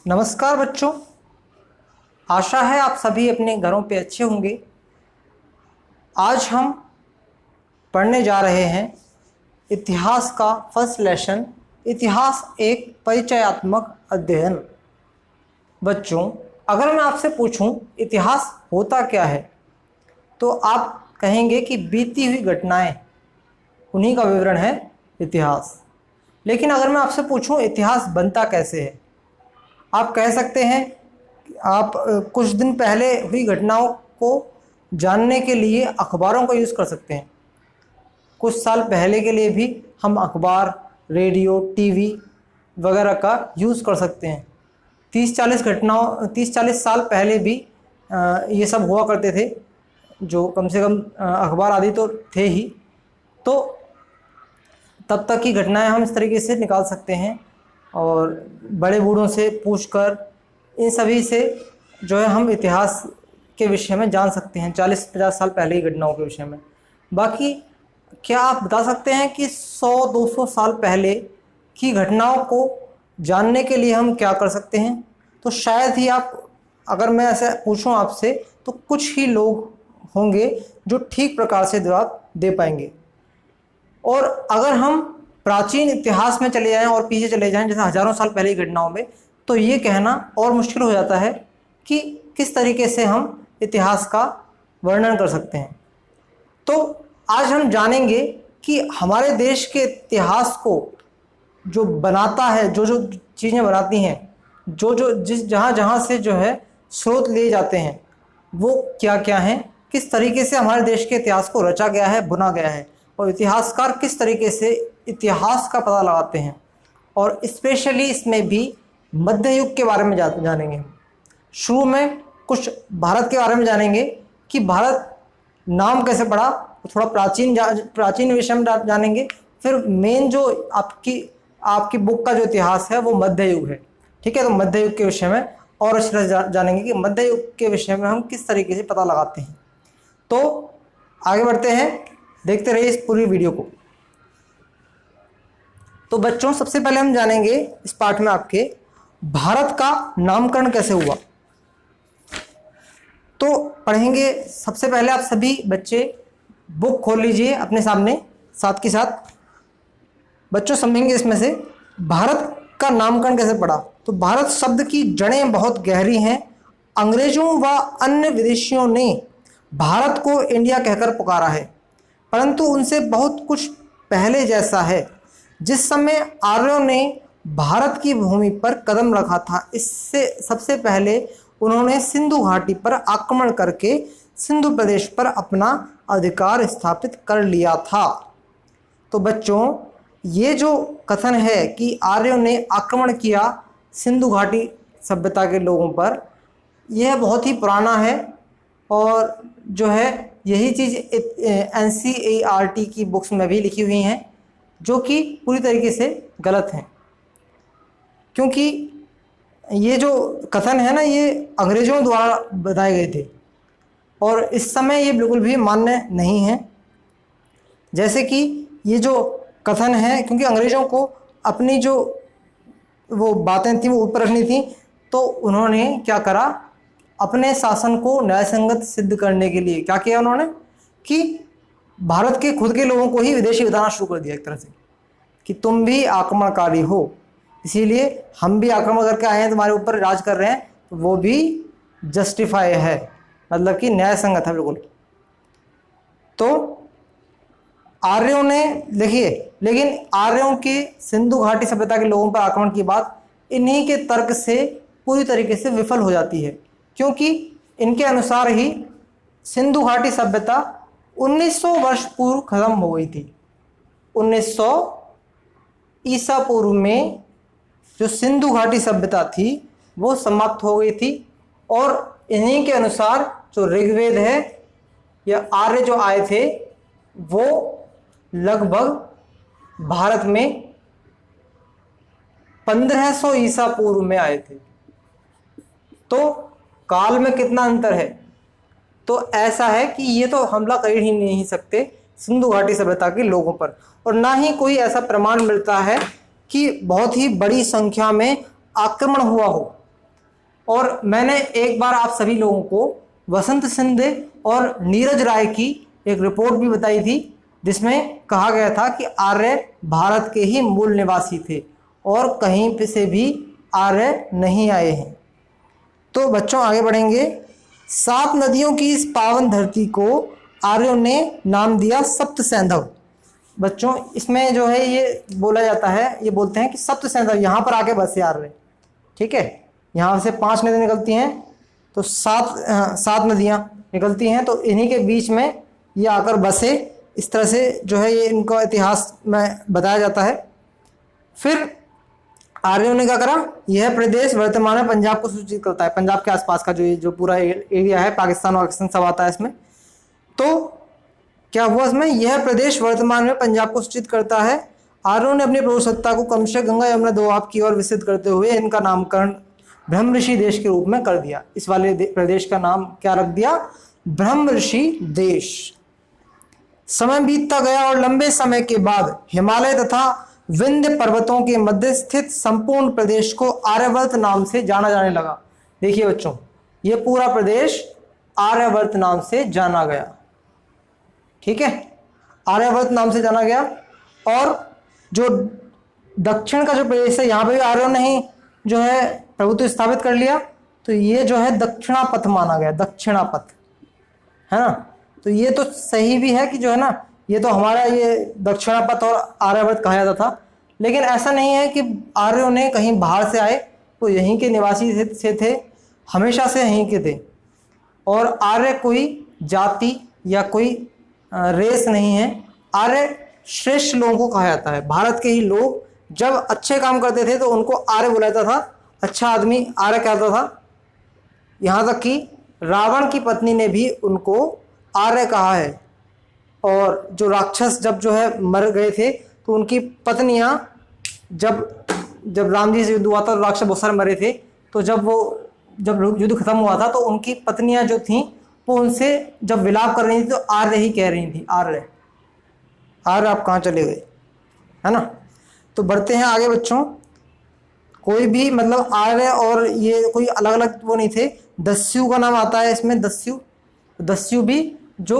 नमस्कार बच्चों, आशा है आप सभी अपने घरों पे अच्छे होंगे। आज हम पढ़ने जा रहे हैं इतिहास का फर्स्ट लेसन, इतिहास एक परिचयात्मक अध्ययन। बच्चों, अगर मैं आपसे पूछूं इतिहास होता क्या है, तो आप कहेंगे कि बीती हुई घटनाएं, उन्हीं का विवरण है इतिहास। लेकिन अगर मैं आपसे पूछूं इतिहास बनता कैसे है, आप कह सकते हैं आप कुछ दिन पहले हुई घटनाओं को जानने के लिए अखबारों का यूज़ कर सकते हैं। कुछ साल पहले के लिए भी हम अखबार, रेडियो, टीवी वगैरह का यूज़ कर सकते हैं। 30-40 साल पहले भी ये सब हुआ करते थे, जो कम से कम अखबार आदि तो थे ही। तो तब तक की घटनाएं हम इस तरीके से निकाल सकते हैं और बड़े बूढ़ों से पूछकर इन सभी से जो है हम इतिहास के विषय में जान सकते हैं, 40-50 साल पहले की घटनाओं के विषय में। बाकी क्या आप बता सकते हैं कि 100-200 साल पहले की घटनाओं को जानने के लिए हम क्या कर सकते हैं? तो शायद ही आप, अगर मैं ऐसे पूछूं आपसे, तो कुछ ही लोग होंगे जो ठीक प्रकार से जवाब दे पाएंगे। और अगर हम प्राचीन इतिहास में चले जाएं और पीछे चले जाएं, जैसे हजारों साल पहले की घटनाओं में, तो ये कहना और मुश्किल हो जाता है कि किस तरीके से हम इतिहास का वर्णन कर सकते हैं। तो आज हम जानेंगे कि हमारे देश के इतिहास को जो बनाता है, जो जो चीज़ें बनाती हैं, जहाँ जहाँ से जो है स्रोत लिए जाते हैं, वो क्या क्या हैं, किस तरीके से हमारे देश के इतिहास को रचा गया है, बुना गया है, और इतिहासकार किस तरीके से इतिहास का पता लगाते हैं। और स्पेशली इसमें भी मध्य युग के बारे में जानेंगे। शुरू में कुछ भारत के बारे में जानेंगे कि भारत नाम कैसे पड़ा, थोड़ा प्राचीन विषय में जानेंगे। फिर मेन जो आपकी बुक का जो इतिहास है वो मध्य युग है, ठीक है। तो मध्य युग के विषय में और अच्छी तरह जानेंगे कि मध्य युग के विषय में हम किस तरीके से पता लगाते हैं। तो आगे बढ़ते हैं, देखते रहिए इस पूरी वीडियो को। तो बच्चों, सबसे पहले हम जानेंगे इस पाठ में आपके भारत का नामकरण कैसे हुआ। तो पढ़ेंगे, सबसे पहले आप सभी बच्चे बुक खोल लीजिए अपने सामने, साथ के साथ बच्चों समझेंगे इसमें से भारत का नामकरण कैसे पड़ा। तो भारत शब्द की जड़ें बहुत गहरी हैं। अंग्रेजों व अन्य विदेशियों ने भारत को इंडिया कहकर पुकारा है, परंतु उनसे बहुत कुछ पहले जैसा है। जिस समय आर्यों ने भारत की भूमि पर कदम रखा था, इससे सबसे पहले उन्होंने सिंधु घाटी पर आक्रमण करके सिंधु प्रदेश पर अपना अधिकार स्थापित कर लिया था। तो बच्चों, ये जो कथन है कि आर्यों ने आक्रमण किया सिंधु घाटी सभ्यता के लोगों पर, यह बहुत ही पुराना है। और जो है यही चीज़ NCERT की बुक्स में भी लिखी हुई हैं, जो कि पूरी तरीके से गलत हैं। क्योंकि ये जो कथन है ना, ये अंग्रेज़ों द्वारा बताए गए थे और इस समय ये बिल्कुल भी मान्य नहीं है। जैसे कि ये जो कथन है, क्योंकि अंग्रेज़ों को अपनी जो वो बातें थी वो ऊपर रखनी थी, तो उन्होंने क्या करा, अपने शासन को न्यायसंगत सिद्ध करने के लिए क्या किया उन्होंने कि भारत के खुद के लोगों को ही विदेशी बताना शुरू कर दिया, एक तरह से कि तुम भी आक्रमणकारी हो, इसीलिए हम भी आक्रमण करके आए हैं, तुम्हारे ऊपर राज कर रहे हैं। तो वो भी जस्टिफाई है, मतलब कि न्याय संगत है बिल्कुल। तो आर्यों ने, देखिए, लेकिन आर्यों के सिंधु घाटी सभ्यता के लोगों पर आक्रमण की बात इन्हीं के तर्क से पूरी तरीके से विफल हो जाती है, क्योंकि इनके अनुसार ही सिंधु घाटी सभ्यता 1900 वर्ष पूर्व खत्म हो गई थी। 1900 ईसा पूर्व में जो सिंधु घाटी सभ्यता थी वो समाप्त हो गई थी। और इन्हीं के अनुसार जो ऋग्वेद है, या आर्य जो आए थे, वो लगभग भारत में 1500 ईसा पूर्व में आए थे। तो काल में कितना अंतर है। तो ऐसा है कि ये तो हमला कर ही नहीं सकते सिंधु घाटी सभ्यता के लोगों पर, और ना ही कोई ऐसा प्रमाण मिलता है कि बहुत ही बड़ी संख्या में आक्रमण हुआ हो। और मैंने एक बार आप सभी लोगों को वसंत सिंधे और नीरज राय की एक रिपोर्ट भी बताई थी, जिसमें कहा गया था कि आर्य भारत के ही मूल निवासी थे और कहीं पे से भी आर्य नहीं आए हैं। तो बच्चों आगे बढ़ेंगे। 7 नदियों की इस पावन धरती को आर्यों ने नाम दिया सप्त सैंधव। बच्चों इसमें जो है ये बोला जाता है, ये बोलते हैं कि सप्त सैंधव यहाँ पर आके बसे आर्य। ठीक है, यहाँ से 5 नदियाँ निकलती हैं, तो 7 नदियाँ निकलती हैं, तो इन्हीं के बीच में ये आकर बसे। इस तरह से जो है ये इनका इतिहास में बताया जाता है। फिर आर्यों ने क्या करा, यह प्रदेश वर्तमान में पंजाब को सूचित करता है, पंजाब के आसपास का जो पूरा एरिया है, पाकिस्तान वाकिस्तान सब आता है इसमें। तो क्या हुआ इसमें, यह प्रदेश वर्तमान में पंजाब को सूचित करता है। आर्यों ने अपनी प्रभुसत्ता को क्रमशः गंगा यमुना दोआब की ओर विस्तृत करते हुए इनका नामकरण ब्रह्मऋषि देश के रूप में कर दिया। इस वाले प्रदेश का नाम क्या रख दिया, ब्रह्मऋषि देश। समय बीतता गया और लंबे समय के बाद हिमालय तथा विंध्य पर्वतों के मध्य स्थित संपूर्ण प्रदेश को आर्यवर्त नाम से जाना जाने लगा। देखिए बच्चों, ये पूरा प्रदेश आर्यवर्त नाम से जाना गया। ठीक है, आर्यवर्त नाम से जाना गया। और जो दक्षिण का जो प्रदेश है, यहाँ पे भी आर्यों ने ही जो है प्रभुत्व स्थापित कर लिया, तो ये जो है दक्षिणापथ माना गया, दक्षिणापथ, है ना। तो ये तो सही भी है कि जो है ना, ये तो हमारा ये दक्षिणापथ और आर्यवर्त कहा जाता था। लेकिन ऐसा नहीं है कि आर्यों ने कहीं बाहर से आए, तो यहीं के निवासी से थे, हमेशा से यहीं के थे। और आर्य कोई जाति या कोई रेस नहीं है, आर्य श्रेष्ठ लोगों को कहा जाता है। भारत के ही लोग जब अच्छे काम करते थे तो उनको आर्य बुलाया जाता था, अच्छा आदमी आर्य कहता था। यहाँ तक कि रावण की पत्नी ने भी उनको आर्य कहा है। और जो राक्षस जब जो है मर गए थे, तो उनकी पत्नियां जब राम जी से युद्ध हुआ था, राक्षस बहुत सारे मरे थे, तो जब युद्ध खत्म हुआ था, तो उनकी पत्नियां जो थीं वो उनसे जब विलाप कर रही थी, तो आर्य ही कह रही थी, आर्य आर्य आप कहाँ चले गए, है ना। तो बढ़ते हैं आगे बच्चों। कोई भी मतलब आर्य और ये कोई अलग अलग वो नहीं थे। दस्यु का नाम आता है इसमें, दस्यु भी जो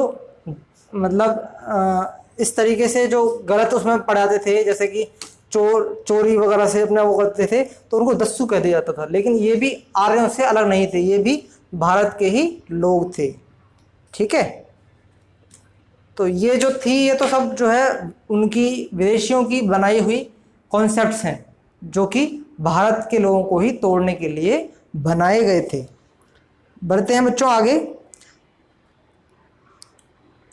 मतलब इस तरीके से जो गलत उसमें पढ़ाते थे, जैसे कि चोरी वगैरह से अपना वो करते थे, तो उनको दस्यु कह दिया जाता था। लेकिन ये भी आर्यों से अलग नहीं थे, ये भी भारत के ही लोग थे। ठीक है, तो ये जो थी, ये तो सब जो है उनकी विदेशियों की बनाई हुई कॉन्सेप्ट्स हैं, जो कि भारत के लोगों को ही तोड़ने के लिए बनाए गए थे। बढ़ते हैं बच्चों आगे।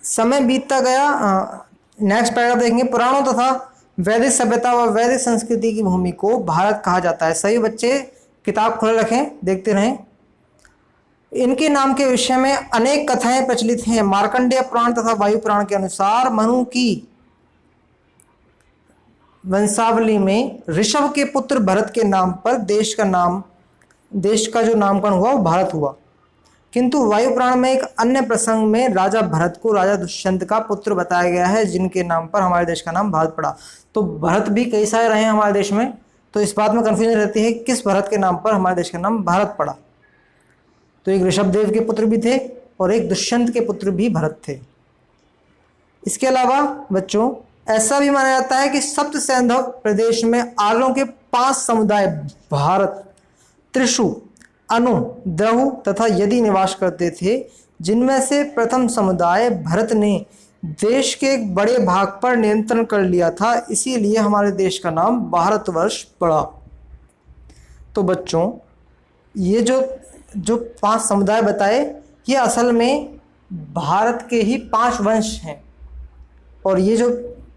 समय बीतता गया, नेक्स्ट पैराग्राफ देखेंगे। पुराणों तथा वैदिक सभ्यता व वैदिक संस्कृति की भूमि को भारत कहा जाता है। सभी बच्चे किताब खोले रखें, देखते रहें। इनके नाम के विषय में अनेक कथाएं प्रचलित हैं। मार्कंडेय पुराण तथा वायु पुराण के अनुसार मनु की वंशावली में ऋषभ के पुत्र भरत के नाम पर देश का जो नामकरण हुआ वो भारत हुआ। किंतु वायु पुराण में एक अन्य प्रसंग में राजा भरत को राजा दुष्यंत का पुत्र बताया गया है, जिनके नाम पर हमारे देश का नाम भारत पड़ा। तो भरत भी कई सारे रहे हैं हमारे देश में, तो इस बात में कन्फ्यूजन रहती है किस भरत के नाम पर हमारे देश का नाम भारत पड़ा। तो एक ऋषभदेव के पुत्र भी थे और एक दुष्यंत के पुत्र भी भरत थे। इसके अलावा बच्चों ऐसा भी माना जाता है कि सप्त सैंधव प्रदेश में आर्यों के 5 समुदाय भारत, त्रिशु, अनु, द्रहु तथा यदि निवास करते थे, जिनमें से प्रथम समुदाय भरत ने देश के एक बड़े भाग पर नियंत्रण कर लिया था, इसीलिए हमारे देश का नाम भारतवर्ष पड़ा। तो बच्चों ये जो 5 समुदाय बताए, ये असल में भारत के ही 5 वंश हैं। और ये जो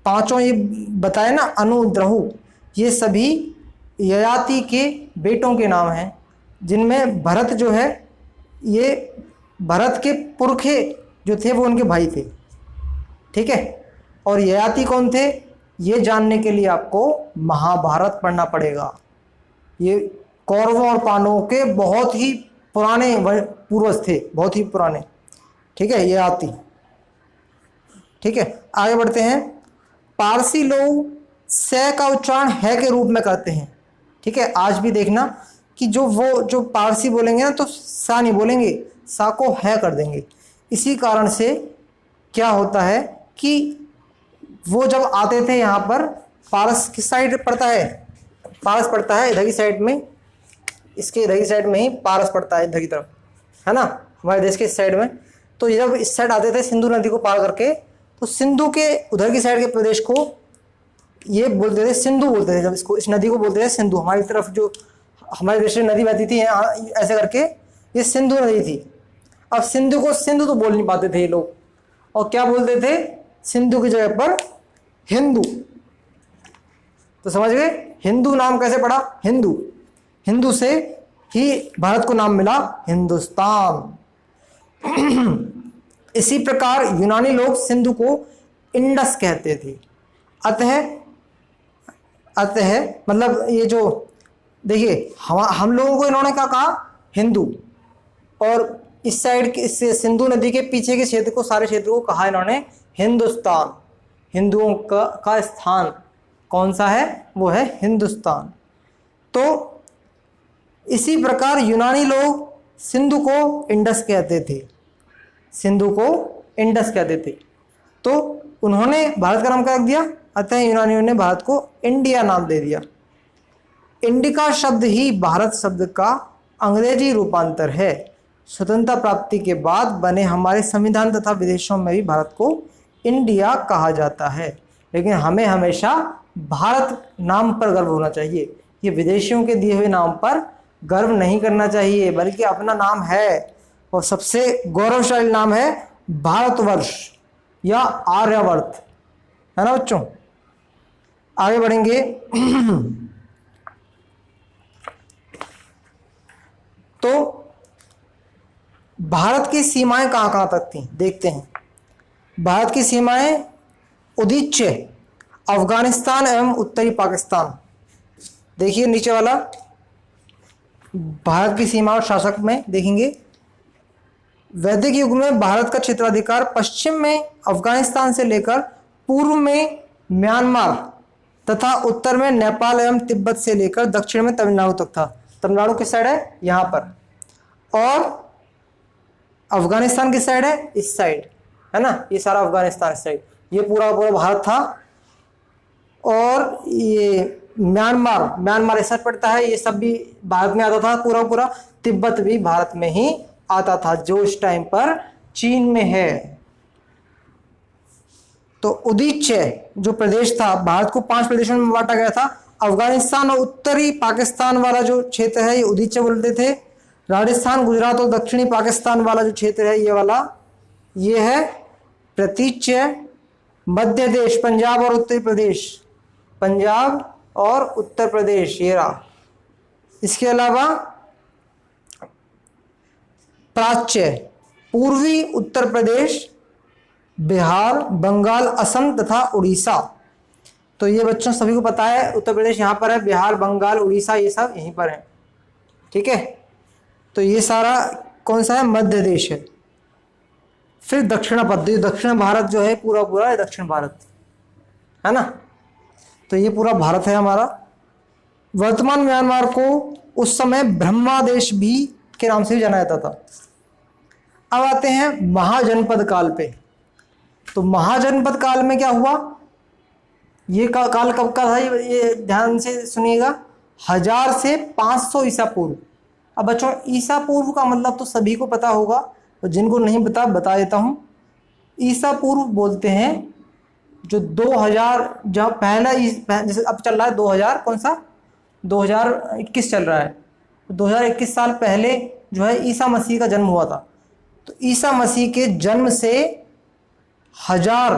पांचों ये बताए ना, अनु, द्रहु, ये सभी ययाति के बेटों के नाम हैं, जिनमें भरत जो है, ये भरत के पुरखे जो थे वो उनके भाई थे। ठीक है, और ययाति कौन थे, ये जानने के लिए आपको महाभारत पढ़ना पड़ेगा। ये कौरवों और पांडवों के बहुत ही पुराने पूर्वज थे, बहुत ही पुराने। ठीक है, ययाति। ठीक है, आगे बढ़ते हैं। पारसी लोग से का उच्चारण है के रूप में करते हैं। ठीक है, आज भी देखना कि जो पारसी बोलेंगे ना तो सा नहीं बोलेंगे, सा को है कर देंगे। इसी कारण से क्या होता है कि वो जब आते थे यहाँ पर, पारस किस साइड पड़ता है, पारस पड़ता है इधर की साइड में, इसके इधर की साइड में ही पारस पड़ता है, इधर की तरफ, है ना, हमारे देश के इस साइड में। तो जब इस साइड आते थे सिंधु नदी को पार करके, तो सिंधु के उधर की साइड के प्रदेश को ये बोलते थे, सिंधु बोलते थे। जब इसको, इस नदी को बोलते थे सिंधु। हमारी तरफ जो हमारे देश में नदी बहती थी ऐसे करके, ये सिंधु नदी थी। अब सिंधु को सिंधु तो बोल नहीं पाते थे ये लोग, और क्या बोलते थे, सिंधु की जगह पर हिंदू। तो समझ गए, हिंदू नाम कैसे पड़ा, हिंदू, हिंदू से ही भारत को नाम मिला हिंदुस्तान। इसी प्रकार यूनानी लोग सिंधु को इंडस कहते थे। अतः मतलब ये जो देखिए, हम लोगों को इन्होंने क्या कहा, हिंदू, और इस साइड के, इससे सिंधु नदी के पीछे के क्षेत्र को, सारे क्षेत्र को कहा इन्होंने हिंदुस्तान। हिंदुओं का स्थान कौन सा है, वो है हिंदुस्तान। तो इसी प्रकार यूनानी लोग सिंधु को इंडस कहते थे, सिंधु को इंडस कहते थे। तो उन्होंने भारत का नाम क्या रख दिया, अतः यूनानियों ने भारत को इंडिया नाम दे दिया। इंडिका शब्द ही भारत शब्द का अंग्रेजी रूपांतर है। स्वतंत्रता प्राप्ति के बाद बने हमारे संविधान तथा विदेशों में भी भारत को इंडिया कहा जाता है। लेकिन हमें हमेशा भारत नाम पर गर्व होना चाहिए। ये विदेशियों के दिए हुए नाम पर गर्व नहीं करना चाहिए, बल्कि अपना नाम है, और सबसे गौरवशाली नाम है भारतवर्ष या आर्यावर्त, है ना बच्चों। आगे बढ़ेंगे। तो भारत की सीमाएं कहां कहां तक थी, देखते हैं। भारत की सीमाएं उदीच्य, अफगानिस्तान एवं उत्तरी पाकिस्तान। देखिए नीचे वाला, भारत की सीमा और शासक में देखेंगे। वैदिक युग में भारत का क्षेत्राधिकार पश्चिम में अफगानिस्तान से लेकर पूर्व में म्यांमार तथा उत्तर में नेपाल एवं तिब्बत से लेकर दक्षिण में तमिलनाडु तक था। तमिलनाडु किस साइड है, यहाँ पर, और अफगानिस्तान किस साइड है, इस साइड, है ना, ये सारा अफगानिस्तान इस साइड, ये पूरा पूरा भारत था। और ये म्यांमार इस साइड पड़ता है, ये सब भी भारत में आता था पूरा पूरा। तिब्बत भी भारत में ही आता था, जो इस टाइम पर चीन में है। तो उदीच्य जो प्रदेश था, भारत को 5 प्रदेशों में बांटा गया था। अफगानिस्तान और उत्तरी पाकिस्तान वाला जो क्षेत्र है, ये उदीच्य बोलते थे। राजस्थान, गुजरात और दक्षिणी पाकिस्तान वाला जो क्षेत्र है, ये वाला, ये है प्रतीच्य। मध्य देश, पंजाब और उत्तर प्रदेश, पंजाब और उत्तर प्रदेश, ये रहा। इसके अलावा प्राच्य, पूर्वी उत्तर प्रदेश, बिहार, बंगाल, असम तथा उड़ीसा। तो ये बच्चों सभी को पता है, उत्तर प्रदेश यहाँ पर है, बिहार, बंगाल, उड़ीसा ये सब यहीं पर है, ठीक है। तो ये सारा कौन सा है, मध्य देश है। फिर दक्षिण पद्धति, दक्षिण भारत जो है पूरा पूरा है दक्षिण भारत, है ना। तो ये पूरा भारत है हमारा। वर्तमान म्यांमार को उस समय ब्रह्मादेश भी के नाम से भी जाना जाता था। अब आते हैं महाजनपद काल पे। तो महाजनपद काल में क्या हुआ, ये काल कब का था, ये ध्यान से सुनिएगा, 1000 से 500 ईसा पूर्व। अब बच्चों ईसा पूर्व का मतलब तो सभी को पता होगा, तो जिनको नहीं पता बता देता हूँ। ईसा पूर्व बोलते हैं जो 2000, जहाँ पहला जैसे अब चल रहा है 2000, कौन सा 2021 चल रहा है, तो 2021 साल पहले जो है ईसा मसीह का जन्म हुआ था। तो ईसा मसीह के जन्म से 1000,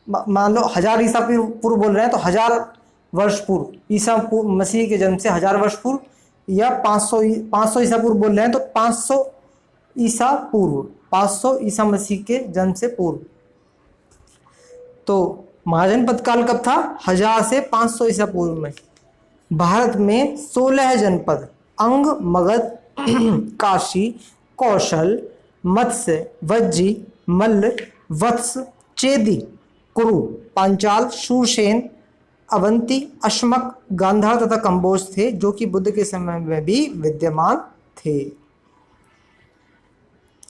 मान लो 1000 ईसा पूर्व बोल रहे हैं, तो 1000 वर्ष पूर्व, ईसा मसीह के जन्म से 1000 वर्ष पूर्व, या 500 ईसा पूर्व बोल रहे हैं तो 500 ईसा पूर्व, 500 ईसा मसीह के जन्म से पूर्व। तो महाजनपद काल कब था, 1000 से 500 ईसा पूर्व में। भारत में 16 जनपद, अंग, मगध, काशी, कौशल, मत्स्य, वज्जी, मल्ल, वत्स, चेदी, कुरु, पांचाल, शूरसेन अवंती, अश्मक, गांधार तथा कंबोज थे, जो कि बुद्ध के समय में भी विद्यमान थे।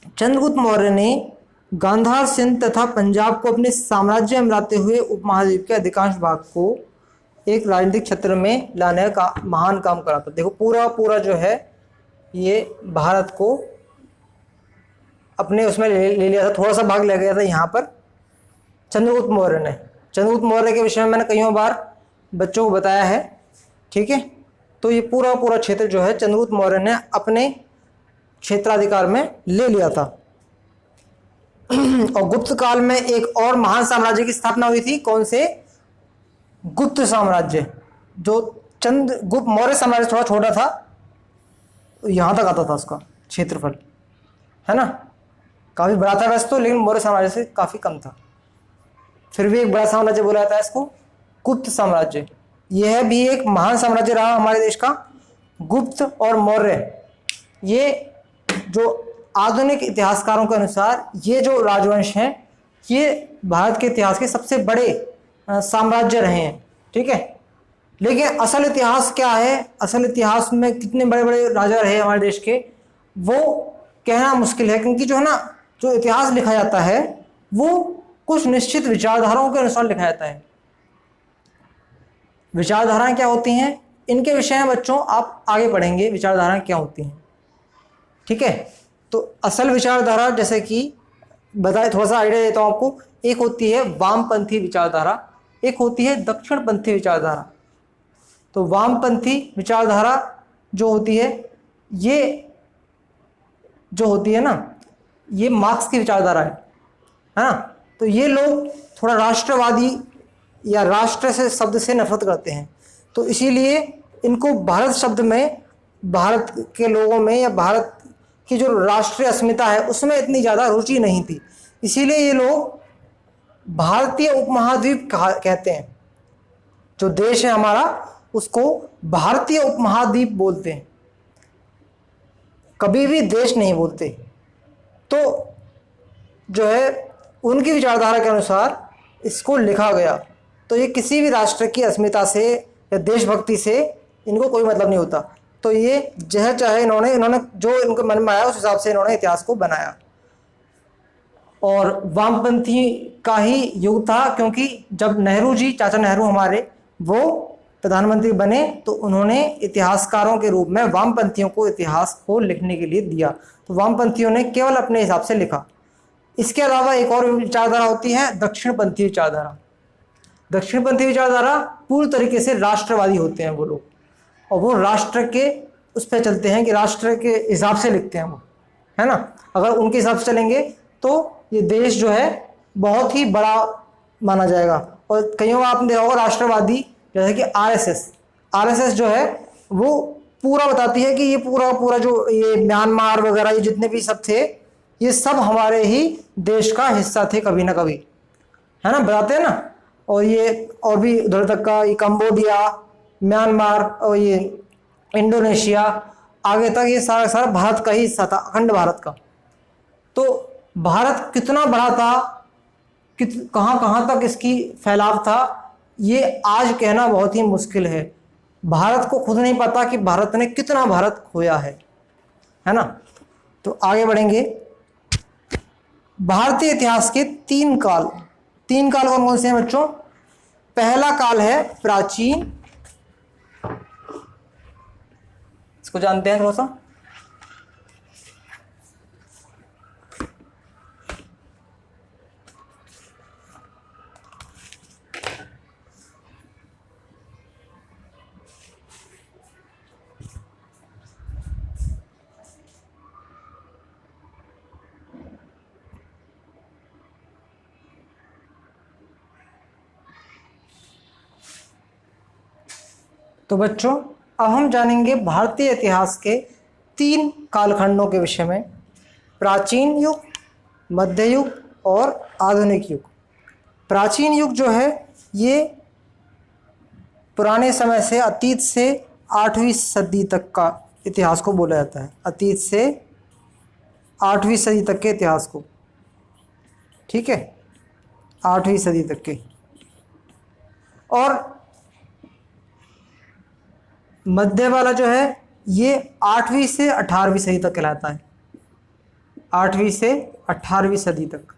चंद्रगुप्त मौर्य ने गांधार, सिंध तथा पंजाब को अपने साम्राज्य में लाते हुए उपमहाद्वीप के अधिकांश भाग को एक राजनीतिक क्षेत्र में लाने का महान काम करा था। देखो पूरा जो है ये भारत को अपने उसमें ले लिया था, थोड़ा सा भाग ले गया था यहाँ पर चंद्रगुप्त मौर्य ने। चंद्रगुप्त मौर्य के विषय में मैंने कईयों बार बच्चों को बताया है, ठीक है। तो ये पूरा क्षेत्र जो है चंद्रगुप्त मौर्य ने अपने क्षेत्राधिकार में ले लिया था। और गुप्त काल में एक और महान साम्राज्य की स्थापना हुई थी, कौन से? गुप्त साम्राज्य। जो गुप्त मौर्य साम्राज्य थोड़ा छोटा था, यहां तक आता था उसका क्षेत्रफल, है ना, काफी बड़ा था वैसे तो, लेकिन मौर्य साम्राज्य से काफी कम था। फिर भी एक बड़ा साम्राज्य बोला जाता है इसको, गुप्त साम्राज्य। यह भी एक महान साम्राज्य रहा हमारे देश का। गुप्त और मौर्य, ये जो आधुनिक इतिहासकारों के अनुसार ये जो राजवंश हैं, ये भारत के इतिहास के सबसे बड़े साम्राज्य रहे हैं, ठीक है। लेकिन असल इतिहास क्या है, असल इतिहास में कितने बड़े बड़े राजा रहे हमारे देश के, वो कहना मुश्किल है, क्योंकि जो है ना, जो इतिहास लिखा जाता है वो कुछ निश्चित विचारधाराओं के अनुसार लिखा जाता है। विचारधाराएं क्या होती हैं, इनके विषय में बच्चों आप आगे पढ़ेंगे, विचारधाराएं क्या होती हैं, ठीक है। तो असल विचारधारा, जैसे कि बताए, थोड़ा सा आइडिया देता हूं आपको। एक होती है वामपंथी विचारधारा, एक होती है दक्षिणपंथी विचारधारा। तो वामपंथी विचारधारा जो होती है, ये जो होती है ना, ये मार्क्स की विचारधारा है ना। तो ये लोग थोड़ा राष्ट्रवादी या राष्ट्र से शब्द से नफरत करते हैं, तो इसीलिए इनको भारत शब्द में, भारत के लोगों में या भारत की जो राष्ट्रीय अस्मिता है उसमें इतनी ज़्यादा रुचि नहीं थी। इसीलिए ये लोग भारतीय उपमहाद्वीप कहते हैं, जो देश है हमारा उसको भारतीय उपमहाद्वीप बोलते हैं, कभी भी देश नहीं बोलते। तो जो है उनकी विचारधारा के अनुसार इसको लिखा गया। तो ये किसी भी राष्ट्र की अस्मिता से या देशभक्ति से इनको कोई मतलब नहीं होता। तो ये जह चाहे इन्होंने जो इनके मन में आया उस हिसाब से इन्होंने इतिहास को बनाया। और वामपंथी का ही युग था, क्योंकि जब नेहरू जी, चाचा नेहरू हमारे, वो प्रधानमंत्री बने तो उन्होंने इतिहासकारों के रूप में वामपंथियों को इतिहास को लिखने के लिए दिया। तो वामपंथियों ने केवल अपने हिसाब से लिखा। इसके अलावा एक और विचारधारा होती है दक्षिणपंथी विचारधारा। दक्षिणपंथी विचारधारा पूर्ण तरीके से राष्ट्रवादी होते हैं वो लोग, और वो राष्ट्र के उस पर चलते हैं कि राष्ट्र के हिसाब से लिखते हैं वो, है ना। अगर उनके हिसाब से चलेंगे तो ये देश जो है बहुत ही बड़ा माना जाएगा। और कई बार आपने देखा होगा राष्ट्रवादी, जैसे कि आरएसएस जो है वो पूरा बताती है कि ये पूरा जो ये म्यांमार वगैरह ये जितने भी सब थे, ये सब हमारे ही देश का हिस्सा थे कभी ना कभी, है ना, बताते हैं ना। और ये और भी उधर तक का, ये कंबोडिया, म्यांमार और ये इंडोनेशिया, आगे तक ये सारा भारत का ही हिस्सा था, अखंड भारत का। तो भारत कितना बड़ा था, कहाँ तक इसकी फैलाव था, ये आज कहना बहुत ही मुश्किल है। भारत को खुद नहीं पता कि भारत ने कितना भारत खोया है ना। तो आगे बढ़ेंगे। भारतीय इतिहास के तीन काल कौन कौन से हैं बच्चों? पहला काल है प्राचीन, इसको जानते हैं थोड़ा सा। तो बच्चों अब हम जानेंगे भारतीय इतिहास के तीन कालखंडों के विषय में, प्राचीन युग, मध्य युग और आधुनिक युग। प्राचीन युग जो है ये पुराने समय से, अतीत से 8वीं सदी तक का इतिहास को बोला जाता है, अतीत से 8वीं सदी तक के इतिहास को, ठीक है, 8वीं सदी तक के। और मध्य वाला जो है ये 8वीं से 18वीं सदी तक कहलाता है, 8वीं से 18वीं सदी तक।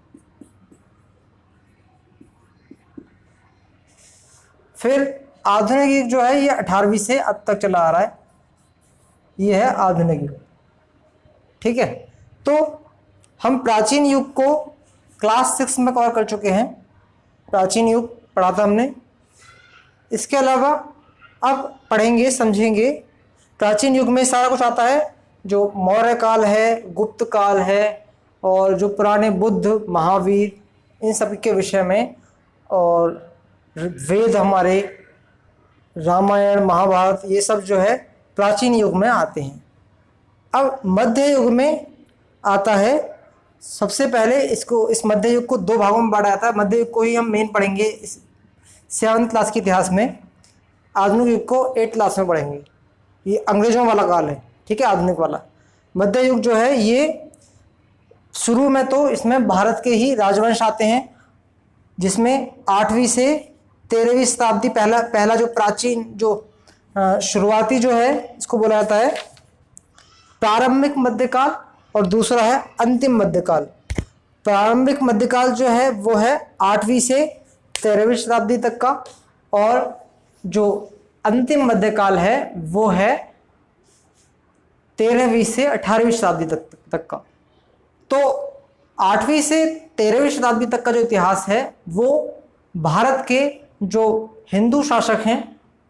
फिर आधुनिक युग जो है ये 18वीं से अब तक चला आ रहा है, ये है आधुनिक युग। ठीक है, तो हम प्राचीन युग को क्लास 6 में कवर कर चुके हैं, प्राचीन युग पढ़ा था हमने। इसके अलावा अब पढ़ेंगे, समझेंगे प्राचीन युग में सारा कुछ आता है, जो मौर्य काल है, गुप्त काल है, और जो पुराने बुद्ध, महावीर, इन सब के विषय में, और वेद हमारे, रामायण, महाभारत, ये सब जो है प्राचीन युग में आते हैं। अब मध्य युग में आता है, सबसे पहले इसको, इस मध्य युग को 2 भागों में बांटा जाता है। मध्य युग को ही हम मेन पढ़ेंगे 7th क्लास के इतिहास में, आधुनिक युग को 8th क्लास में पढ़ेंगे। ये अंग्रेजों वाला काल है, ठीक है, आधुनिक वाला। मध्य युग जो है ये शुरू में तो इसमें भारत के ही राजवंश आते हैं, जिसमें 8वीं से 13वीं शताब्दी पहला जो प्राचीन, जो शुरुआती जो है, इसको बोला जाता है प्रारंभिक मध्यकाल, और दूसरा है अंतिम मध्यकाल। प्रारंभिक मध्यकाल जो है वो है 8वीं से 13वीं शताब्दी तक का, और जो अंतिम मध्यकाल है वो है 13वीं से 18वीं शताब्दी तक का। तो 8वीं से 13वीं शताब्दी तक का जो इतिहास है वो भारत के जो हिंदू शासक हैं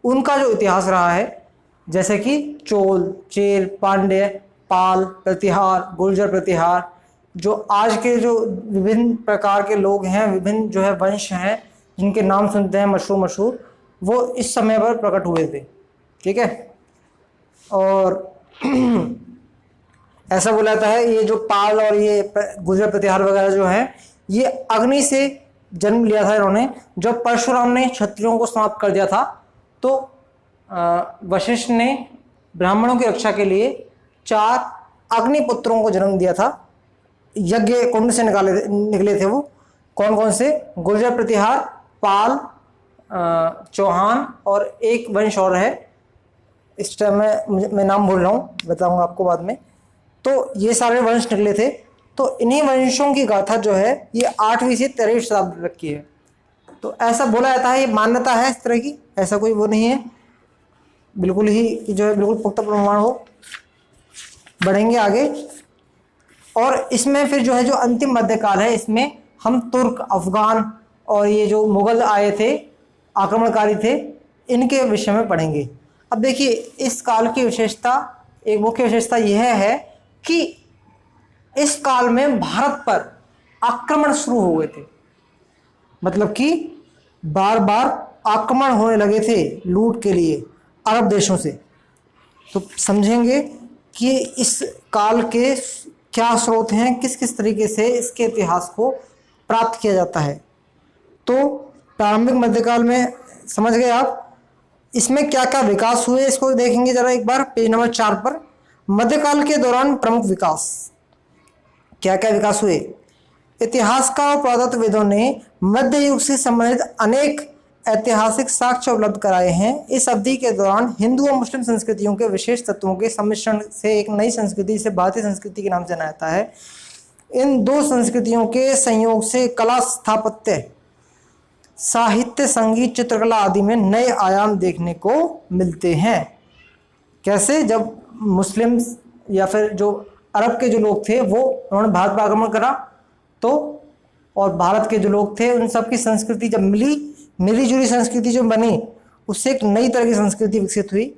उनका जो इतिहास रहा है, जैसे कि चोल, चेर, पांड्य, पाल, प्रतिहार, गुर्जर प्रतिहार, जो आज के जो विभिन्न प्रकार के लोग हैं, विभिन्न जो है वंश हैं, जिनके नाम सुनते हैं मशहूर, वो इस समय पर प्रकट हुए थे। ठीक है, और ऐसा बोला जाता है ये जो पाल और ये गुर्जर प्रतिहार वगैरह जो हैं, ये अग्नि से जन्म लिया था इन्होंने। जब परशुराम ने क्षत्रियों को समाप्त कर दिया था, तो वशिष्ठ ने ब्राह्मणों की रक्षा के लिए 4 अग्निपुत्रों को जन्म दिया था। यज्ञ कुंड से निकले थे वो। कौन कौन से? गुर्जर प्रतिहार, पाल, चौहान, और एक वंश और है, इस टाइम मैं नाम भूल रहा हूँ, बताऊंगा आपको बाद में। तो ये सारे वंश निकले थे। तो इन्हीं वंशों की गाथा जो है ये 8वीं से 13वीं शताब्दी तक की है। तो ऐसा बोला जाता है, ये मान्यता है इस तरह की, ऐसा कोई वो नहीं है बिल्कुल ही जो है बिल्कुल पुख्ता प्रमाण हो। बढ़ेंगे आगे, और इसमें फिर जो है जो अंतिम मध्यकाल है, इसमें हम तुर्क, अफगान और ये जो मुगल आए थे, आक्रमणकारी थे, इनके विषय में पढ़ेंगे। अब देखिए, इस काल की विशेषता, एक मुख्य विशेषता यह है कि इस काल में भारत पर आक्रमण शुरू हो गए थे। मतलब कि बार बार आक्रमण होने लगे थे लूट के लिए अरब देशों से। तो समझेंगे कि इस काल के क्या स्रोत हैं, किस किस तरीके से इसके इतिहास को प्राप्त किया जाता है। तो प्रारंभिक मध्यकाल में समझ गए आप, इसमें क्या क्या विकास हुए इसको देखेंगे जरा एक बार, पेज नंबर 4 पर। मध्यकाल के दौरान प्रमुख विकास, क्या क्या विकास हुए? इतिहासकार और पुरातत्वविदों ने मध्य युग से संबंधित अनेक ऐतिहासिक साक्ष्य उपलब्ध कराए हैं। इस अवधि के दौरान हिंदू और मुस्लिम संस्कृतियों के विशेष तत्वों के सम्मिश्रण से एक नई संस्कृति, से भारतीय संस्कृति के नाम से जाना जाता है। इन 2 संस्कृतियों के संयोग से कला, स्थापत्य, साहित्य, संगीत, चित्रकला आदि में नए आयाम देखने को मिलते हैं। कैसे? जब मुस्लिम या फिर जो अरब के जो लोग थे वो उन्होंने भारत पर आक्रमण करा, तो और भारत के जो लोग थे उन सब की संस्कृति जब मिली जुली संस्कृति जो बनी, उससे एक नई तरह की संस्कृति विकसित हुई,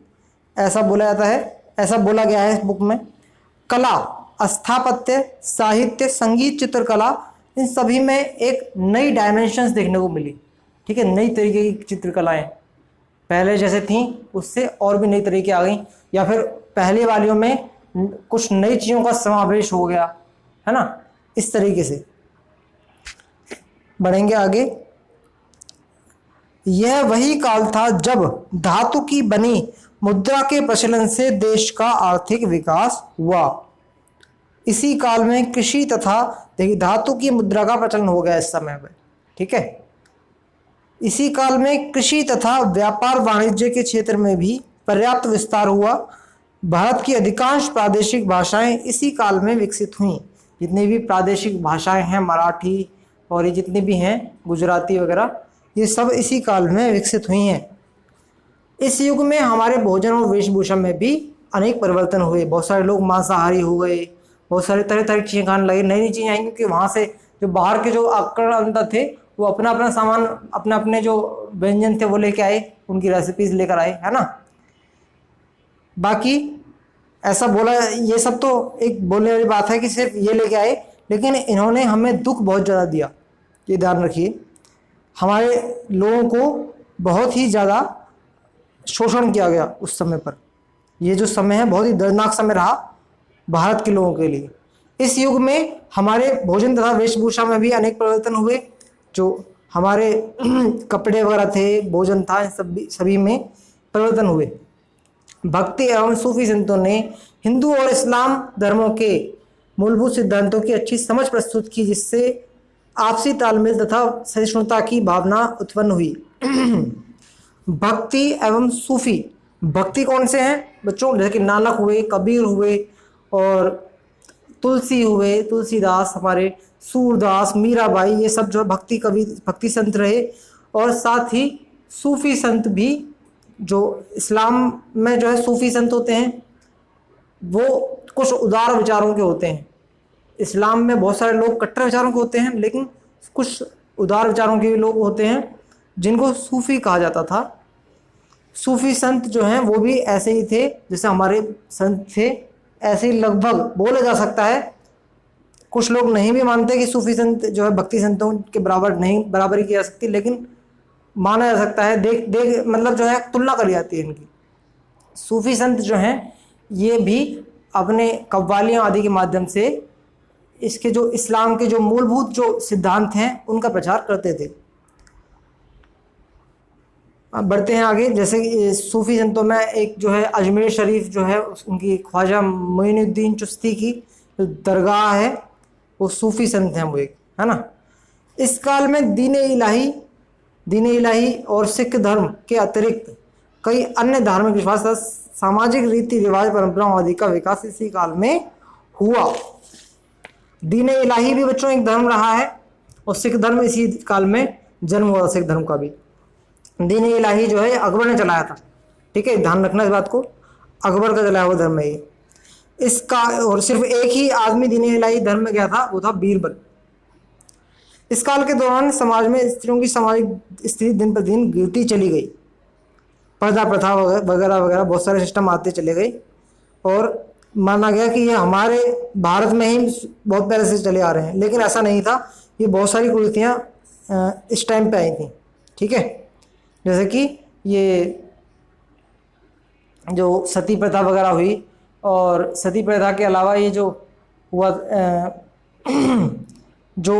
ऐसा बोला जाता है, ऐसा बोला गया है इस बुक में। कला, स्थापत्य, साहित्य, संगीत, चित्रकला, इन सभी में एक नई डायमेंशंस देखने को मिली। ठीक है, नई तरीके की चित्रकलाएं पहले जैसे थी उससे और भी नई तरीके आ गई, या फिर पहले वालियों में कुछ नई चीज़ों का समावेश हो गया, है ना, इस तरीके से। बढ़ेंगे आगे। यह वही काल था जब धातु की बनी मुद्रा के प्रचलन से देश का आर्थिक विकास हुआ। इसी काल में कृषि तथा, देखिए धातु की मुद्रा का प्रचलन हो गया इस समय में। ठीक है, इसी काल में कृषि तथा व्यापार वाणिज्य के क्षेत्र में भी पर्याप्त विस्तार हुआ। भारत की अधिकांश प्रादेशिक भाषाएं इसी काल में विकसित हुईं। जितनी भी प्रादेशिक भाषाएं हैं, मराठी और ये जितनी भी हैं, गुजराती वगैरह, ये सब इसी काल में विकसित हुई हैं। इस युग में हमारे भोजन और वेशभूषा में भी अनेक परिवर्तन हुए। बहुत सारे लोग मांसाहारी हो गए, बहुत सारे तरह तरह की चीज़ें खाने लगे, नई नई चीज़ें आई, क्योंकि वहाँ से जो बाहर के जो आक्रांता थे वो अपना अपना सामान, अपने अपने जो व्यंजन थे वो लेके आए, उनकी रेसिपीज लेकर आए, है ना। बाकी ऐसा बोला, ये सब तो एक बोलने वाली बात है कि सिर्फ ये लेके आए, लेकिन इन्होंने हमें दुख बहुत ज़्यादा दिया। ये ध्यान रखिए, हमारे लोगों को बहुत ही ज़्यादा शोषण किया गया उस समय पर। ये जो समय है बहुत ही दर्दनाक समय रहा भारत के लोगों के लिए। इस युग में हमारे भोजन तथा वेशभूषा में भी अनेक परिवर्तन हुए। जो हमारे कपड़े वगैरह थे, भोजन था, सभी में परिवर्तन हुए। भक्ति एवं सूफी संतों ने हिंदू और इस्लाम धर्मों के मूलभूत सिद्धांतों की अच्छी समझ प्रस्तुत की, जिससे आपसी तालमेल तथा सहिष्णुता की भावना उत्पन्न हुई। भक्ति एवं सूफी, भक्ति कौन से हैं बच्चों? जैसे कि नानक हुए, कबीर हुए और तुलसी हुए, तुलसीदास, हमारे सूरदास, मीराबाई, ये सब जो भक्ति कवि, भक्ति संत रहे। और साथ ही सूफी संत भी, जो इस्लाम में जो है सूफी संत होते हैं वो कुछ उदार विचारों के होते हैं। इस्लाम में बहुत सारे लोग कट्टर विचारों के होते हैं, लेकिन कुछ उदार विचारों के भी लोग होते हैं जिनको सूफी कहा जाता था। सूफी संत जो हैं वो भी ऐसे ही थे जैसे हमारे संत थे, ऐसे ही लगभग बोला जा सकता है। कुछ लोग नहीं भी मानते कि सूफी संत जो है भक्ति संतों के बराबरी की जा सकती, लेकिन माना जा सकता है। देख मतलब जो है तुलना करी जाती है इनकी। सूफी संत जो हैं ये भी अपने कव्वालियों आदि के माध्यम से इसके जो इस्लाम के जो मूलभूत जो सिद्धांत हैं उनका प्रचार करते थे। अब बढ़ते हैं आगे। जैसे कि सूफी संतों में एक जो है अजमेर शरीफ जो है उनकी ख्वाजा मोइनुद्दीन चिश्ती की जो दरगाह है वो सूफी संत हैं वो एक, है ना। इस काल में दीन इलाही और सिख धर्म के अतिरिक्त कई अन्य धार्मिक विश्वास, सामाजिक रीति रिवाज, परंपराओं आदि का विकास इसी काल में हुआ। दीन इलाही भी बच्चों एक धर्म रहा है और सिख धर्म इसी काल में जन्म हुआ। सिख धर्म का भी दीन इलाही जो है अकबर ने चलाया था, ठीक है, ध्यान रखना इस बात को। अकबर का चलाया हुआ धर्म है ये। इसका और सिर्फ एक ही आदमी दीन इलाही धर्म में गया था, वो था बीरबल। इस काल के दौरान समाज में स्त्रियों की सामाजिक स्थिति दिन पर दिन गिरती चली गई। पर्दा प्रथा वगैरह वगैरह बहुत सारे सिस्टम आते चले गए और माना गया कि ये हमारे भारत में ही बहुत पहले से चले आ रहे हैं, लेकिन ऐसा नहीं था। ये बहुत सारी कुरीतियाँ इस टाइम पे आई थी, ठीक है। जैसे कि ये जो सती प्रथा वगैरह हुई, और सती प्रथा के अलावा ये जो हुआ जो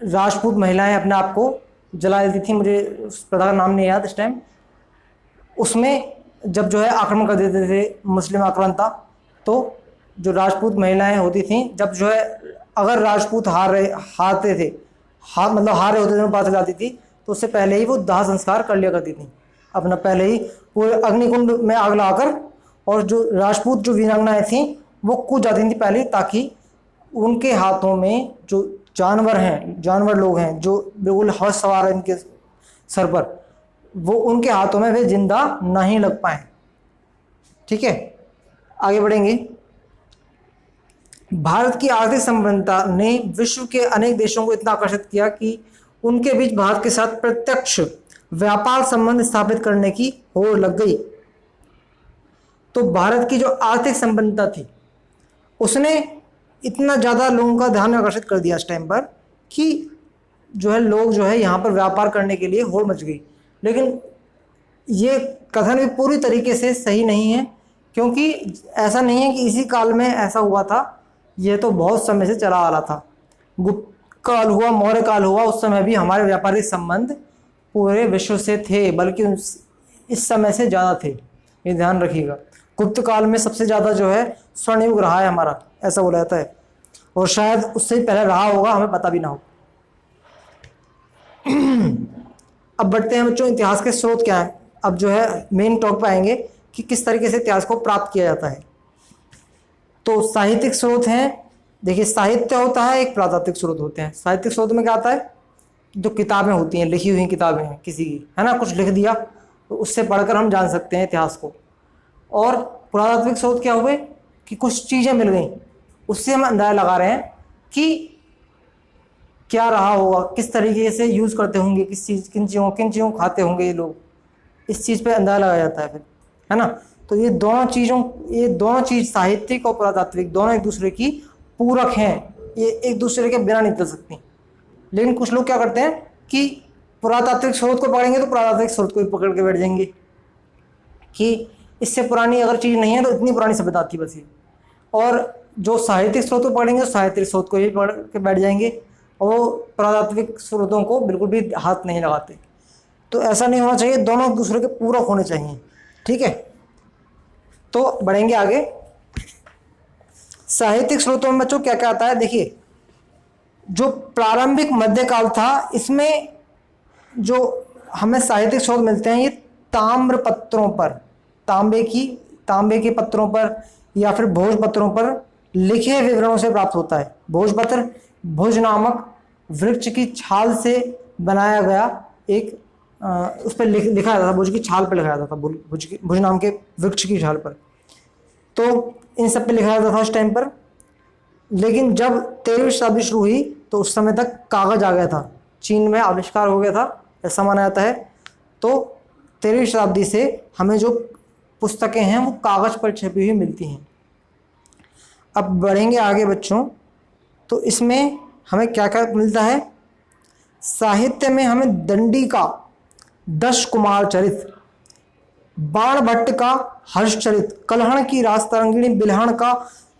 राजपूत महिलाएं अपने आप को जला देती थी, मुझे उस प्रथा का नाम नहीं याद इस टाइम, उसमें जब जो है आक्रमण कर देते थे मुस्लिम आक्रांता, तो जो राजपूत महिलाएं होती थीं, जब जो है अगर राजपूत हारते थे, मतलब हारे होते थे, पता चल जाती थी, तो उससे पहले ही वो दाह संस्कार कर लिया करती थी अपना, पहले ही वो अग्निकुंड में आग लगाकर। और जो राजपूत जो वीरांगनाएं थीं वो कूद जाती थी पहले, ताकि उनके हाथों में जो जानवर हैं, जानवर लोग हैं जो बिल्कुल हवस सवार हैं इनके सर पर, वो उनके हाथों में वे जिंदा नहीं लग पाए, ठीक है। आगे बढ़ेंगे। भारत की आर्थिक संपन्नता ने विश्व के अनेक देशों को इतना आकर्षित किया कि उनके बीच भारत के साथ प्रत्यक्ष व्यापार संबंध स्थापित करने की होड़ लग गई। तो भारत की जो आर्थिक संपन्नता थी उसने इतना ज़्यादा लोगों का ध्यान आकर्षित कर दिया इस टाइम पर कि जो है लोग जो है यहाँ पर व्यापार करने के लिए होड़ मच गई। लेकिन ये कथन भी पूरी तरीके से सही नहीं है, क्योंकि ऐसा नहीं है कि इसी काल में ऐसा हुआ था, यह तो बहुत समय से चला आ रहा था। गुप्त काल हुआ, मौर्य काल हुआ, उस समय भी हमारे व्यापारिक संबंध पूरे विश्व से थे, बल्कि इस समय से ज़्यादा थे, ये ध्यान रखिएगा। गुप्त काल में सबसे ज़्यादा जो है स्वर्ण युग रहा है हमारा, ऐसा बोला जाता है, और शायद उससे पहले रहा होगा, हमें पता भी ना हो। अब बढ़ते हैं बच्चों, इतिहास के स्रोत क्या हैं। अब जो है मेन टॉप पे आएंगे कि किस तरीके से इतिहास को प्राप्त किया जाता है। तो साहित्यिक स्रोत हैं, देखिए साहित्य होता है, एक प्रातात्विक स्रोत होते हैं। साहित्यिक स्रोत में क्या आता है, जो किताबें होती हैं, लिखी हुई किताबें हैं किसी की, है ना, कुछ लिख दिया तो उससे पढ़कर हम जान सकते हैं इतिहास को। और पुरातात्विक स्रोत क्या हुए कि कुछ चीज़ें मिल गई, उससे हम अंदाजा लगा रहे हैं कि क्या रहा होगा, किस तरीके से यूज़ करते होंगे, किन चीज़ों को खाते होंगे ये लोग, इस चीज़ पे अंदाजा लगाया जाता है फिर, है ना। तो ये दोनों चीज़ साहित्यिक और पुरातात्विक दोनों एक दूसरे की पूरक हैं, ये एक दूसरे के बिना नहीं चल सकती। लेकिन कुछ लोग क्या करते हैं कि पुरातात्विक स्रोत को पकड़ेंगे तो पुरातात्विक स्रोत को भी पकड़ के बैठ जाएंगे कि इससे पुरानी अगर चीज़ नहीं है तो इतनी पुरानी सभ्यता थी बस ये। और जो साहित्यिक स्रोत को पढ़ेंगे तो साहित्यिक स्रोत को ही पढ़ के बैठ जाएंगे, और वो पुरातात्विक स्रोतों को बिल्कुल भी हाथ नहीं लगाते। तो ऐसा नहीं होना चाहिए, दोनों एक दूसरे के पूरक होने चाहिए, ठीक है। तो बढ़ेंगे आगे। साहित्यिक स्रोतों में बच्चों क्या क्या आता है, देखिए जो प्रारंभिक मध्यकाल था, इसमें जो हमें साहित्यिक स्रोत मिलते हैं ये ताम्र पत्रों पर, तांबे के पत्रों पर या फिर भोजपत्रों पर लिखे विवरणों से प्राप्त होता है। भोजपत्र भुज नामक वृक्ष की छाल से बनाया गया एक उस पर लिखा जाता था, भुज की छाल पर लिखा जाता था, भुज नाम के वृक्ष की छाल पर। तो इन सब पे लिखा जाता था उस टाइम पर। लेकिन जब 13वीं शताब्दी शुरू हुई तो उस समय तक कागज़ आ गया था, चीन में आविष्कार हो गया था ऐसा माना जाता है। तो 13वीं शताब्दी से हमें जो पुस्तकें हैं वो कागज़ पर छपी हुई मिलती हैं। अब बढ़ेंगे आगे बच्चों, तो इसमें हमें क्या क्या मिलता है। साहित्य में हमें दंडी का दश कुमार चरित, बाणभट्ट का हर्षचरित, कलहण की राजतरंगिणी बिल्हण का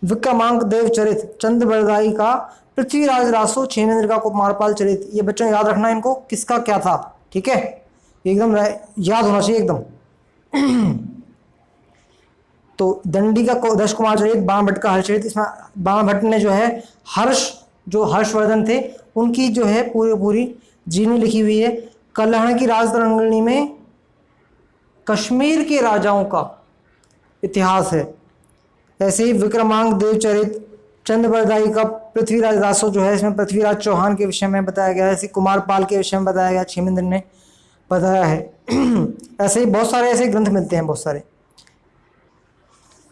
विक्रमांक देव चरित, चंद्रबरदाई का पृथ्वीराज रासो, क्षेमेंद्र का कुमारपाल चरित। ये बच्चों याद रखना इनको, किसका क्या था, ठीक है, एकदम याद होना चाहिए एकदम। तो दंडी का दश कुमार चरित, बाणभट्ट का हर्षचरित, इसमें बाणभट्ट ने जो है हर्षवर्धन थे उनकी जो है पूरी जीवनी लिखी हुई है। कलहण की राजतरंगिणी में कश्मीर के राजाओं का इतिहास है। ऐसे ही विक्रमांक देव चरित, चंद्रबरदाई का पृथ्वीराज रासो जो है इसमें पृथ्वीराज चौहान के विषय में बताया गया है। ऐसे कुमारपाल के विषय में बताया गया, क्षेमेंद्र ने बताया है। ऐसे ही बहुत सारे ऐसे ग्रंथ मिलते हैं बहुत सारे।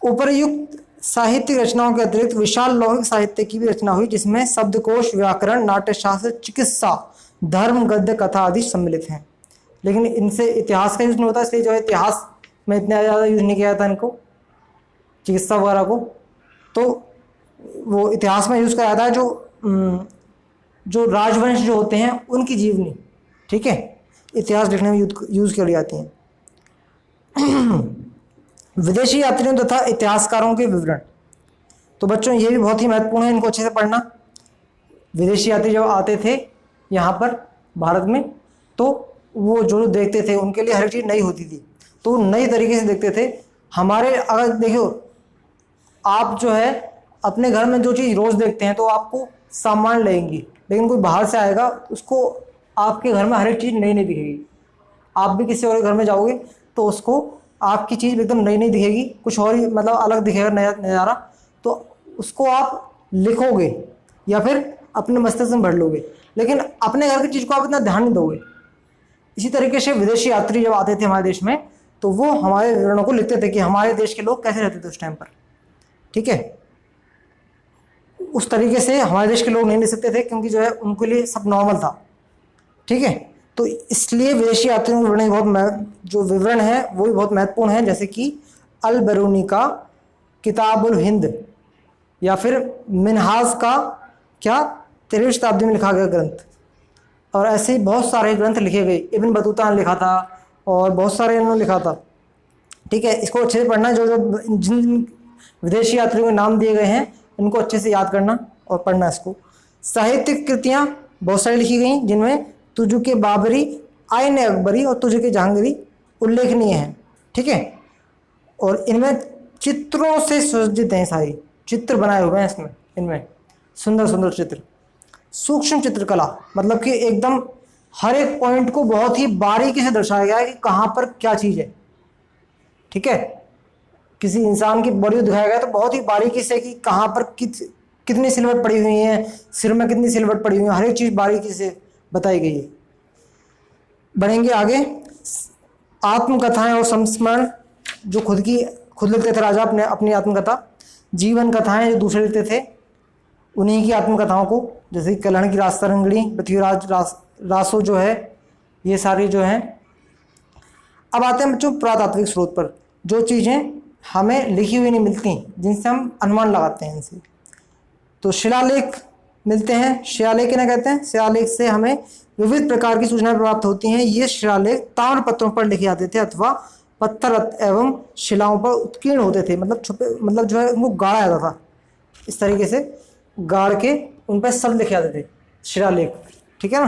उपर्युक्त साहित्यिक रचनाओं के अतिरिक्त विशाल लौकिक साहित्य की भी रचना हुई, जिसमें शब्दकोश, व्याकरण, नाट्यशास्त्र, चिकित्सा, धर्म, गद्य, कथा आदि सम्मिलित हैं। लेकिन इनसे इतिहास का यूज नहीं होता, इसलिए जो है इतिहास में इतना ज़्यादा यूज नहीं किया जाता इनको, चिकित्सा वगैरह को। तो वो इतिहास में यूज़ करा जाता है जो राजवंश जो होते हैं उनकी जीवनी, ठीक है, इतिहास लिखने में यूज़ करी जाती हैं। विदेशी यात्रियों तथा इतिहासकारों के विवरण, तो बच्चों ये भी बहुत ही महत्वपूर्ण है, इनको अच्छे से पढ़ना। विदेशी यात्री जब आते थे यहाँ पर भारत में तो वो जो देखते थे उनके लिए हर चीज़ नई होती थी, तो नई तरीके से देखते थे। हमारे अगर देखो आप जो है अपने घर में जो चीज़ रोज़ देखते हैं तो आपको सामान लगेंगी, लेकिन कोई बाहर से आएगा उसको आपके घर में हर एक चीज़ नई नई दिखेगी। आप भी किसी और के घर में जाओगे तो उसको आपकी चीज़ एकदम नई नई दिखेगी, कुछ और ही मतलब अलग दिखेगा नया नज़ारा, तो उसको आप लिखोगे या फिर अपने मस्तिष्क में भर लोगे, लेकिन अपने घर की चीज़ को आप इतना ध्यान नहीं दोगे। इसी तरीके से विदेशी यात्री जब आते थे हमारे देश में तो वो हमारे विवरणों को लिखते थे कि हमारे देश के लोग कैसे रहते थे उस टाइम पर, ठीक है। उस तरीके से हमारे देश के लोग नहीं लिख सकते थे क्योंकि जो है उनके लिए सब नॉर्मल था, ठीक है। तो इसलिए विदेशी यात्रियों के विवरण जो विवरण है वो भी बहुत महत्वपूर्ण है, जैसे कि अल बरूनी का किताबुल हिंद या फिर मिनहाज का क्या 13वीं शताब्दी में लिखा गया ग्रंथ, और ऐसे ही बहुत सारे ग्रंथ लिखे गए। इब्न बतूता ने लिखा था और बहुत सारे इन्होंने लिखा था, ठीक है। इसको अच्छे से पढ़ना, जो जिन विदेशी यात्रियों के नाम दिए गए हैं इनको अच्छे से याद करना और पढ़ना इसको। साहित्यिक कृतियाँ बहुत सारी लिखी गई जिनमें तुझु के बाबरी, आइन अकबरी और तुझु के जहांगीरी उल्लेखनीय हैं, ठीक है। और इनमें चित्रों से सुसज्जित हैं, सारी चित्र बनाए हुए हैं इसमें, इनमें सुंदर सुंदर चित्र। सूक्ष्म चित्रकला मतलब कि एकदम हर एक पॉइंट को बहुत ही बारीकी से दर्शाया गया है कि कहाँ पर क्या चीज़ है, ठीक है। किसी इंसान की बॉडी को दिखाया गया तो बहुत ही बारीकी से कि कहाँ पर कितनी सिलवट पड़ी हुई है, सिर में कितनी सिलवट पड़ी हुई है, हर एक चीज़ बारीकी से बताई गई है। बढ़ेंगे आगे। आत्मकथाएं और संस्मरण, जो खुद लिखते थे राजा अपनी आत्मकथा। जीवन कथाएं जो दूसरे लिखते थे उन्हीं की आत्मकथाओं को, जैसे कि कल्याण की राजतरंगिणी, पृथ्वीराज रासो जो है, ये सारी जो हैं। अब आते हैं बच्चों पुरातात्विक स्रोत पर, जो चीज़ें हमें लिखी हुई नहीं मिलती, जिनसे हम अनुमान लगाते हैं इनसे। तो शिलालेख मिलते हैं। शिलालेख क्या कहते हैं? शिलालेख से हमें विविध प्रकार की सूचनाएं प्राप्त होती हैं। ये शिलालेख ताम्र पत्रों पर लिखे जाते थे अथवा पत्थर एवं शिलाओं पर उत्कीर्ण होते थे, मतलब छुपे, मतलब जो है उनको गाड़ा जाता था, इस तरीके से गाड़ के उन पर सब लिखे जाते थे शिलालेख, ठीक है ना।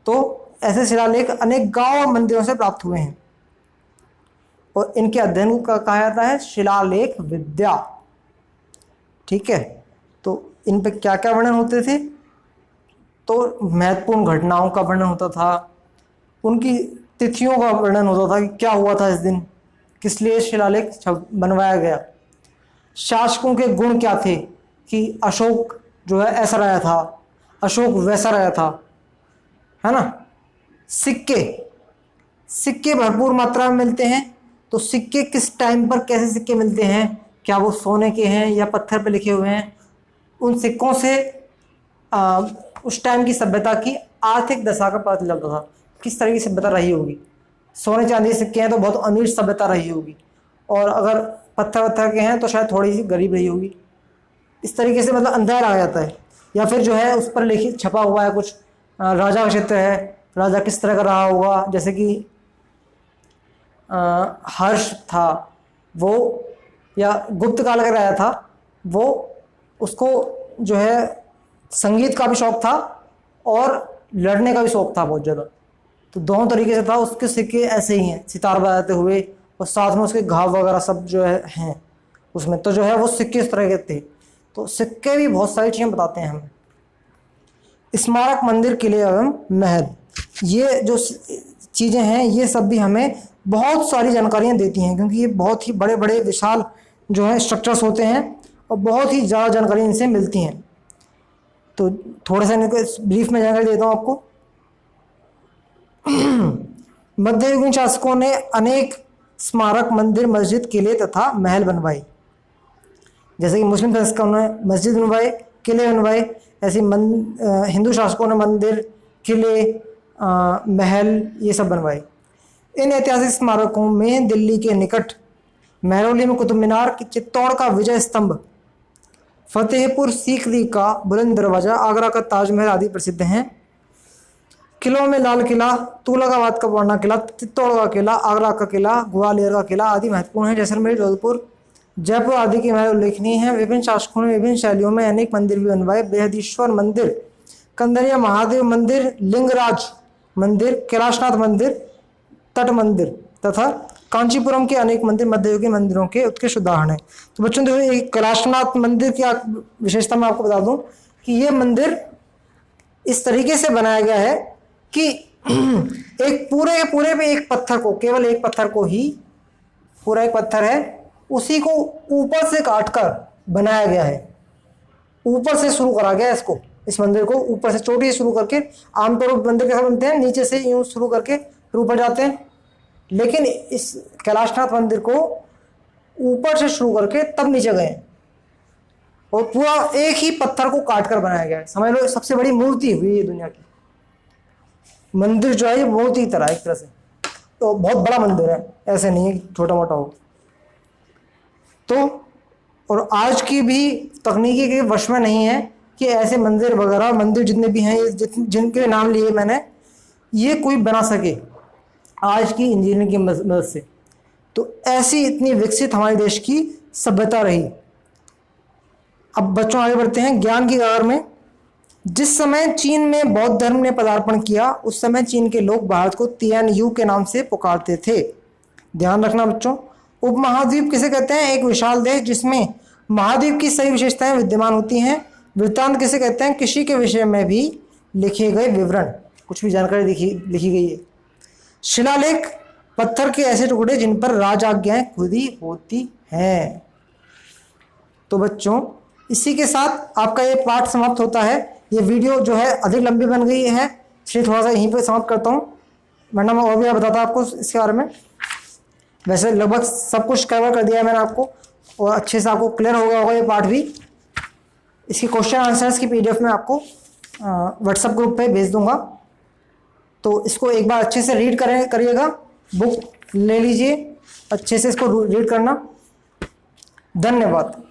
तो ऐसे शिलालेख अनेक गांव और मंदिरों से प्राप्त हुए हैं और इनके अध्ययन को कहा जाता है शिलालेख विद्या, ठीक है। तो इन पे क्या क्या वर्णन होते थे? तो महत्वपूर्ण घटनाओं का वर्णन होता था, उनकी तिथियों का वर्णन होता था कि क्या हुआ था इस दिन, किस लिए शिलालेख बनवाया गया, शासकों के गुण क्या थे कि अशोक जो है ऐसा रहा था, अशोक वैसा रहा था, है ना। सिक्के भरपूर मात्रा में मिलते हैं। तो सिक्के किस टाइम पर कैसे सिक्के मिलते हैं, क्या वो सोने के हैं या पत्थर पर लिखे हुए हैं, उन सिक्कों से उस टाइम की सभ्यता की आर्थिक दशा का पता चलता था, किस तरह की सभ्यता रही होगी। सोने चांदी सिक्के हैं तो बहुत अमीर सभ्यता रही होगी, और अगर पत्थर के हैं तो शायद थोड़ी सी गरीब रही होगी। इस तरीके से मतलब अंदाजा आ जाता है। या फिर जो है उस पर लिखित छपा हुआ है कुछ, राजा का क्षेत्र है, राजा किस तरह का रहा होगा, जैसे कि हर्ष था वो, या गुप्त काल का राजा था वो, उसको जो है संगीत का भी शौक था और लड़ने का भी शौक था बहुत ज़्यादा। तो दोनों तरीके से था। उसके सिक्के ऐसे ही हैं, सितार बजाते हुए, और साथ में उसके घाव वगैरह सब जो है हैं उसमें। तो जो है वो सिक्के इस तरह के थे। तो सिक्के भी बहुत सारी चीज़ें बताते हैं हमें। स्मारक, मंदिर, किले एवं महल, ये जो चीज़ें हैं ये सब भी हमें बहुत सारी जानकारियाँ देती हैं, क्योंकि ये बहुत ही बड़े बड़े विशाल जो है स्ट्रक्चर्स होते हैं और बहुत ही ज़्यादा जानकारी इनसे मिलती हैं। तो थोड़ा सा इनको ब्रीफ में जानकारी देता हूँ आपको। मध्ययुगीन शासकों ने अनेक स्मारक, मंदिर, मस्जिद, किले तथा महल बनवाए। जैसे कि मुस्लिम शासकों ने मस्जिद बनवाए, किले बनवाए, ऐसे हिंदू शासकों ने मंदिर, किले, महल ये सब बनवाए। इन ऐतिहासिक स्मारकों में दिल्ली के निकट महरौली में कुतुब मीनार, चित्तौड़ का विजय स्तंभ, फतेहपुर सीकरी का बुलंद दरवाज़ा, आगरा का ताजमहल आदि प्रसिद्ध हैं। किलों में लाल किला, तुगलकाबाद का पुराना किला, चित्तौड़ का किला, आगरा का किला, ग्वालियर का किला आदि महत्वपूर्ण हैं। जैसलमेर, जोधपुर, जयपुर आदि के महल उल्लेखनीय हैं। विभिन्न शासकों ने विभिन्न शैलियों में अनेक मंदिर भी बनवाए। बृहदीश्वर मंदिर, कंदरिया महादेव मंदिर, लिंगराज मंदिर, कैलाशनाथ मंदिर, तट मंदिर तथा कांचीपुरम के अनेक मंदिर मध्ययुगीन मंदिरों के उत्कृष्ट उदाहरण हैं। तो बच्चों देखो, एक कैलाशनाथ मंदिर की विशेषता मैं आपको बता दूं कि ये मंदिर इस तरीके से बनाया गया है कि एक पूरे पे एक पत्थर को, केवल एक पत्थर को ही, पूरा एक पत्थर है उसी को ऊपर से काटकर बनाया गया है। ऊपर से शुरू करा गया इसको, इस मंदिर को ऊपर से, चोटी से शुरू करके। आमतौर पर मंदिर कैसे बनते हैं, नीचे से यूं शुरू करके फिर ऊपर जाते हैं, लेकिन इस कैलाशनाथ मंदिर को ऊपर से शुरू करके तब नीचे गए और पूरा एक ही पत्थर को काटकर बनाया गया है। समझ लो सबसे बड़ी मूर्ति हुई ये दुनिया की। मंदिर जो है ये मूर्ति की तरह एक तरह से, तो बहुत बड़ा मंदिर है, ऐसे नहीं है छोटा मोटा हो। तो और आज की भी तकनीकी के वश में नहीं है कि ऐसे मंदिर वगैरह, मंदिर जितने भी हैं ये जिनके नाम लिए मैंने, ये कोई बना सके आज की इंजीनियरिंग की मदद से। तो ऐसी इतनी विकसित हमारे देश की सभ्यता रही। अब बच्चों आगे बढ़ते हैं ज्ञान की गागर में। जिस समय चीन में बौद्ध धर्म ने पदार्पण किया उस समय चीन के लोग भारत को तियानयू के नाम से पुकारते थे। ध्यान रखना बच्चों। उपमहाद्वीप किसे कहते हैं? एक विशाल देश जिसमें महाद्वीप की सही विशेषताएं विद्यमान होती हैं। वृत्तांत किसे कहते हैं? कृषि के विषय में भी लिखे गए विवरण, कुछ भी जानकारी लिखी गई है। शिलालेख पत्थर के ऐसे टुकड़े जिन पर राज आज्ञाएं खुदी होती हैं। तो बच्चों इसी के साथ आपका ये पाठ समाप्त होता है। ये वीडियो जो है अधिक लंबी बन गई है, इसलिए थोड़ा सा यहीं पे समाप्त करता हूँ, वरना मैं और भी बताता आपको इसके बारे में। वैसे लगभग सब कुछ कवर कर दिया है मैंने आपको, और अच्छे से आपको क्लियर हो गया होगा ये पाठ भी। इसकी क्वेश्चन आंसर्स की PDF में आपको व्हाट्सएप ग्रुप पे भेज दूंगा, तो इसको एक बार अच्छे से रीड करिएगा, बुक ले लीजिए, अच्छे से इसको रीड करना। धन्यवाद।